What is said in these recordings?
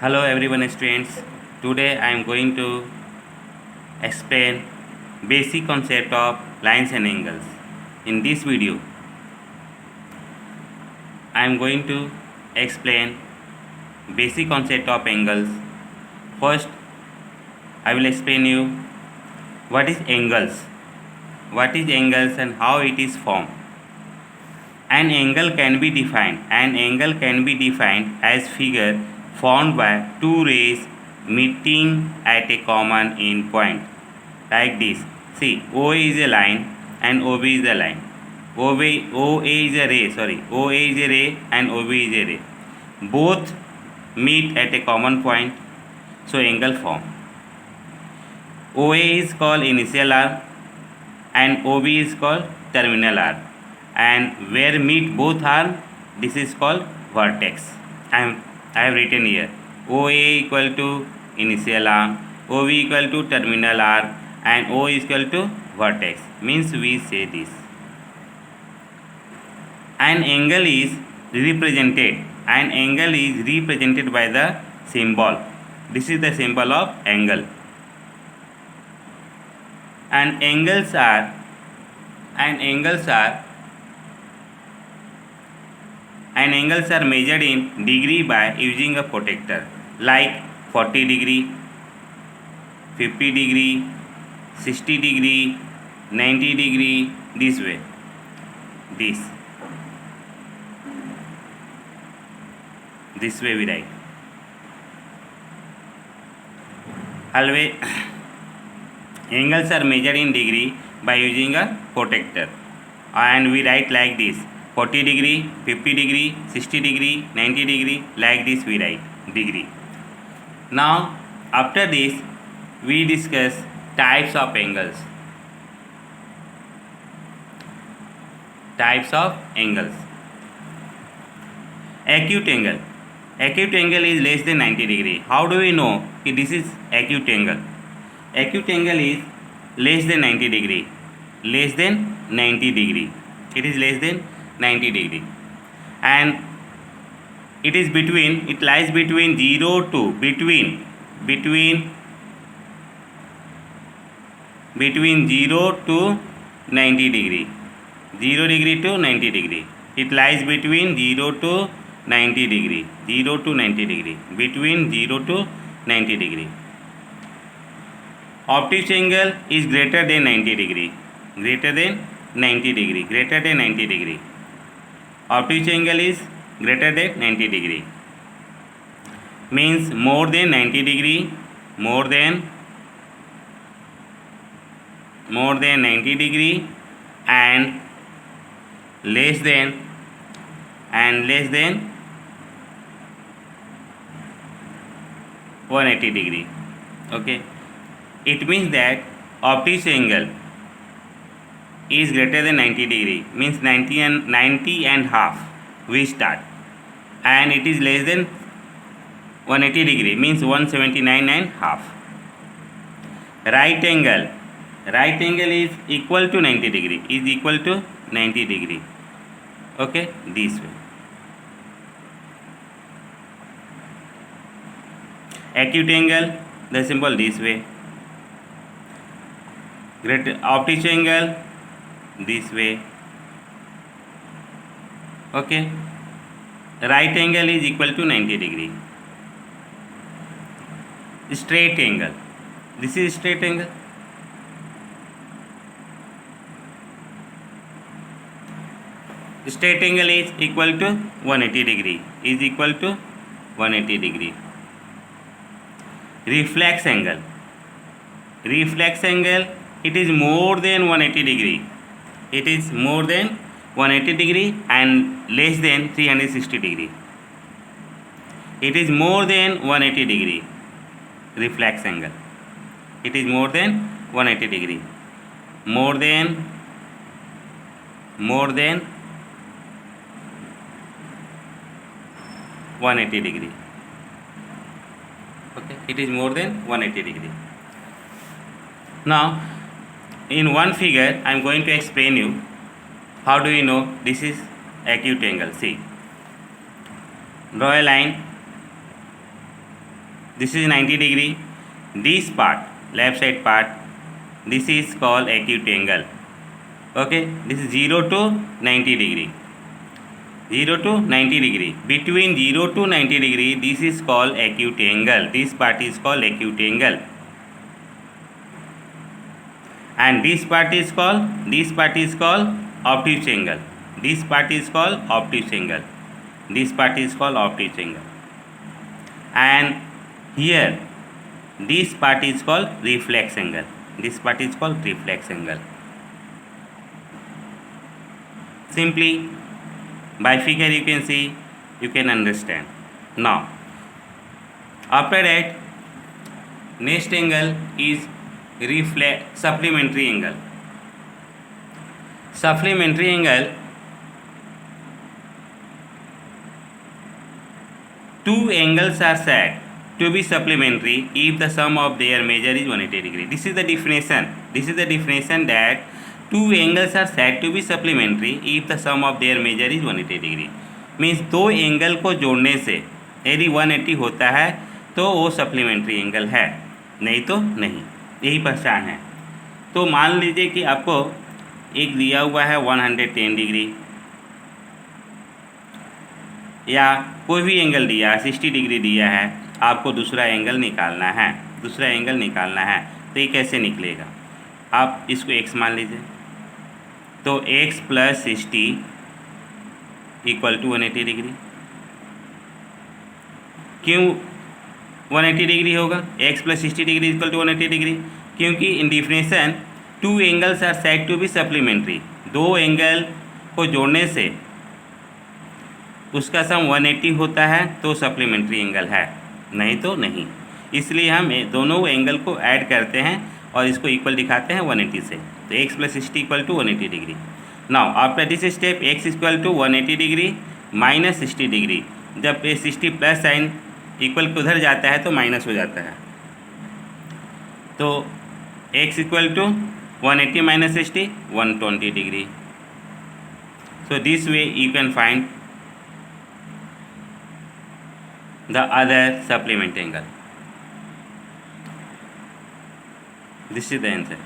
Hello everyone students. Today I am going to explain basic concept of lines and angles. In this video I am going to explain basic concept of angles. First I will explain you what is angles. What is angles and how it is formed. An angle can be defined. An angle can be defined as figure formed by two rays meeting at a common end point, like this. See, OA is a line and OB is a line. OA is a ray, OA is a ray and OB is a ray. Both meet at a common point, so angle form. OA is called initial arc and OB is called terminal arc. And where meet both arms, this is called vertex. I have written here OA equal to initial arc, OB equal to terminal arc, and O is equal to vertex. Means we say this. An angle is represented. An angle is represented by the symbol. This is the symbol of angle. And angles are measured in degree by using a protractor, like 40 degree, 50 degree, 60 degree, 90 degree, this way. This way we write. Always angles are measured in degree by using a protractor, and we write like this: 40 degree, 50 degree, 60 degree, 90 degree, like this we write degree. Now after this we discuss types of angles. Acute angle. Acute angle is less than 90 degree. How do we know that this is acute angle? Acute angle is less than 90 degree. It is less than 90 degree, and it lies between 0 to 90 degree. 0 degree to 90 degree. It lies between 0 to 90 degree. Between 0 to 90 degree. Obtuse angle is greater than 90 degree. Obtuse angle is greater than 90 degree. Means more than 90 degree, more than 90 degree, and less than 180 degree. Okay, it means that obtuse angle is greater than 90 degree, means 90 and half we start, and it is less than 180 degree, means 179 and half. Right angle is equal to 90 degree, okay, this way. Acute angle, the symbol this way. Obtuse angle this way. Okay, right angle is equal to 90 degree. Straight angle, this is straight angle. Straight angle is equal to 180 degree. Reflex angle, it is more than 180 degree. And less than 360 degree. It is more than 180 degree. Reflex angle, it is more than 180 degree. More than 180 degree. Okay, it is more than 180 degree. Now in one figure I am going to explain you how do you know this is acute angle. See, draw a line this is 90 degree. This part, left side part, this is called acute angle. Okay, this is 0 to 90 degree. 0 to 90 degree. Between 0 to 90 degree, this is called acute angle. This part is called acute angle. And this part is called obtuse angle. This part is called obtuse angle. This part is called obtuse angle. And here, this part is called reflex angle. This part is called reflex angle. Simply by figure you can see, you can understand. Now, after that, next angle is supplementary angle. Supplementary angle, two angles are said to be supplementary if the sum of their measure is 180 degree. This is the definition that two angles are said to be supplementary if the sum of their measure is 180 degree. Means दो angle को जोड़ने से यदि 180 होता है तो वो supplementary angle है, नहीं तो नहीं। यही पहचान है। तो मान लीजिए कि आपको एक दिया हुआ है 110 डिग्री या कोई भी एंगल दिया है, 60 डिग्री दिया है, आपको दूसरा एंगल निकालना है। तो ये कैसे निकलेगा? आप इसको x मान लीजिए, तो x + 60 = 180 डिग्री। क्यों 180 डिग्री होगा? x + 60 डिग्री = 180 डिग्री, क्योंकि in definition two angles are said to be supplementary. दो एंगल को जोड़ने से उसका सम 180 होता है तो सप्लीमेंट्री एंगल है, नहीं तो नहीं। इसलिए हम दोनों एंगल को ऐड करते हैं और इसको इक्वल दिखाते हैं 180 से। तो x + 60 = 180 degree. Now after this step x = 180 degree - 60 degree. जब ये 60 प्लस साइन इक्वल उधर जाता है तो माइनस हो जाता है। तो x = 180 - 60 120 degree. So this way you can find the other supplement angle. This is the answer.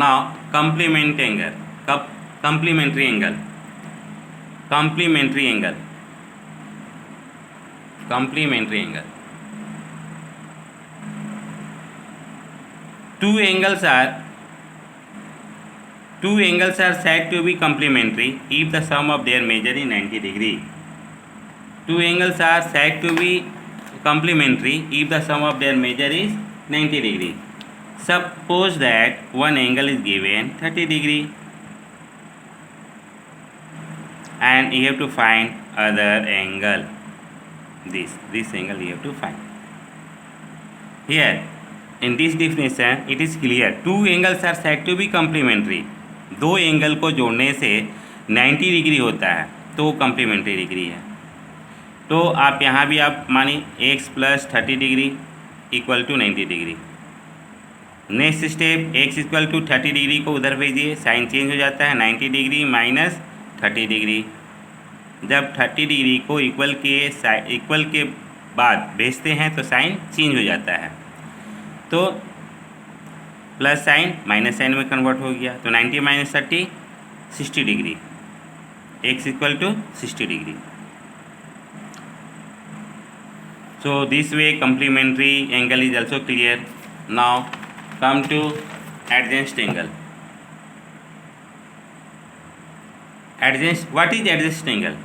Now complementary angle. Complementary angle. Two angles are said to be complementary if the sum of their measure is 90 degree. Two angles are said to be complementary if the sum of their measure is 90 degree. Suppose that one angle is given 30 degree and you have to find other angle. This angle you have to find. Here in this definition it is clear two angles are said to be complementary. दो angle को जोड़ने से 90 degree होता है तो वो complementary degree है। तो आप यहाँ भी आप मानिए x + 30 degree = 90 degree. Next step x = 30 degree को उधर भेजिए, साइन चेंज हो जाता है, 90 डिग्री - 30 डिग्री। जब 30 डिग्री को इक्वल के बाद भेजते हैं तो साइन चेंज हो जाता है, तो प्लस साइन माइनस साइन में कन्वर्ट हो गया। तो 90 - 30 60 degree, x = 60 degree. So this way complementary angle is also clear. Now come to adjacent angle. What is adjacent angle?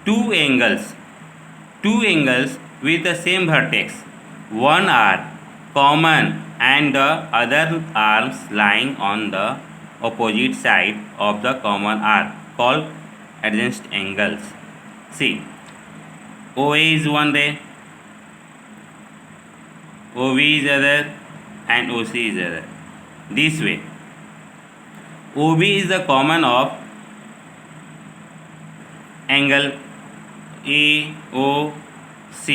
Two angles with the same vertex, one are common and the other arms lying on the opposite side of the common arc called adjacent angles. See, OA is one ray, OB is other, and OC is other. This way, OB is the common of angle AOC.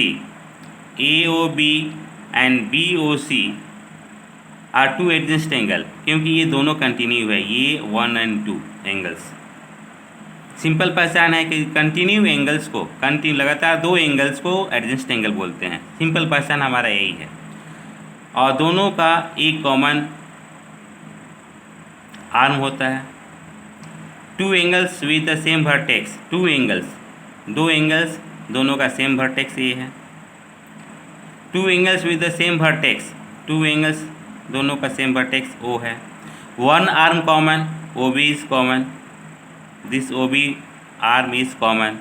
AOB and BOC are two adjacent angle, क्योंकि ये दोनों continue है, ये 1 and 2 angles. Simple पहचान है कि continue angles को, continue लगातार दो एंगल्स को एडजेसेंट एंगल बोलते हैं। सिंपल पहचान हमारा यही है। और दोनों का एक कॉमन आर्म होता है। Two angles with the same vertex, two angles, दो एंगल्स दोनों का सेम वर्टेक्स ये है। Two angles with the same vertex, two angles दोनों का सेम वर्टेक्स ओ है। One arm common, O B is common, this O B arm is common,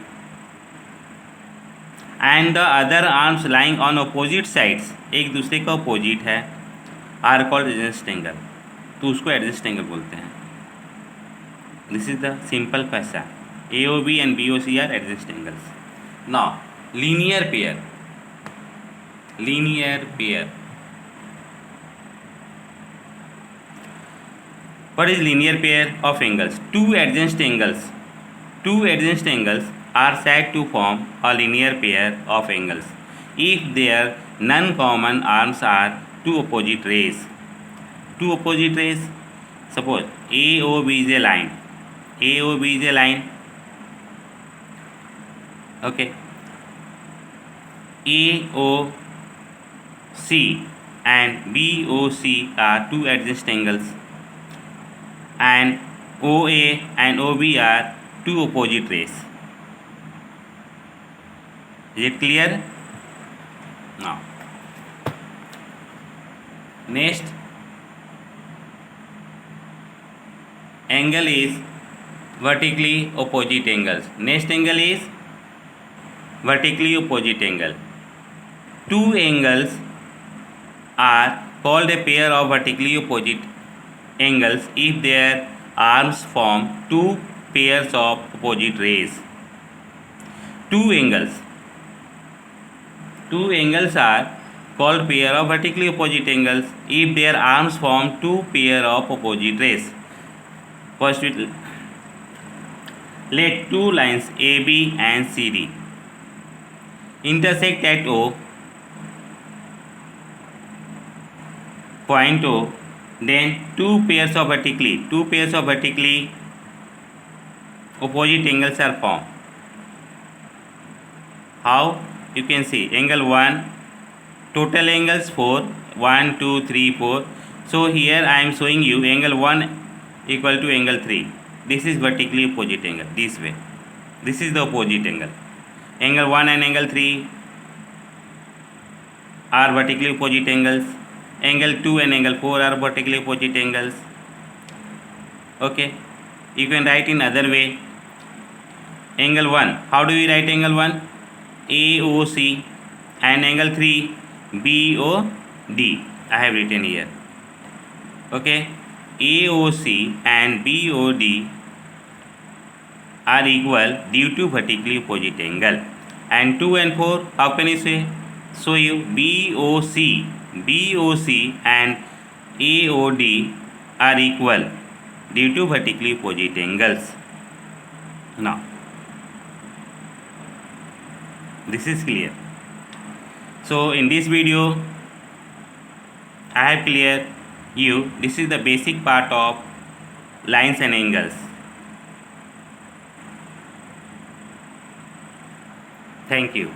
and the other arms lying on opposite sides, एक दूसरे का opposite है, are called adjacent angle, तो उसको adjacent angle बोलते हैं। This is the simple पहचान। AOB and BOC are adjacent angles. Now, linear pair. Linear pair. What is linear pair of angles? Two adjacent angles. Two adjacent angles are said to form a linear pair of angles if their non-common arms are two opposite rays. Two opposite rays. Suppose AOB is a line. AOB is a line. Okay, AOC and BOC are two adjacent angles, and OA and OB are two opposite rays. Is it clear? Now, next angle is vertically opposite angles. Next angle is vertically opposite angle. Two angles are called a pair of vertically opposite angles if their arms form two pairs of opposite rays. Two angles are called pair of vertically opposite angles if their arms form two pair of opposite rays. First, let two lines AB and CD intersect at O, point O, then two pairs of vertically opposite angles are formed. How? You can see angle 1, total angles 4, 1, 2, 3, 4. So here I am showing you angle 1 equal to angle 3. This is vertically opposite angle, this way. This is the opposite angle. Angle 1 and angle 3 are vertically opposite angles. Angle 2 and angle 4 are vertically opposite angles. Okay, you can write in other way. Angle 1, how do we write angle 1? AOC and angle 3 BOD. I have written here. Okay, AOC and BOD are equal due to vertically opposite angle. And 2 and 4, how can you say? So you BOC and AOD are equal due to vertically opposite angles. Now, this is clear. So in this video, I have cleared you. This is the basic part of lines and angles. Thank you.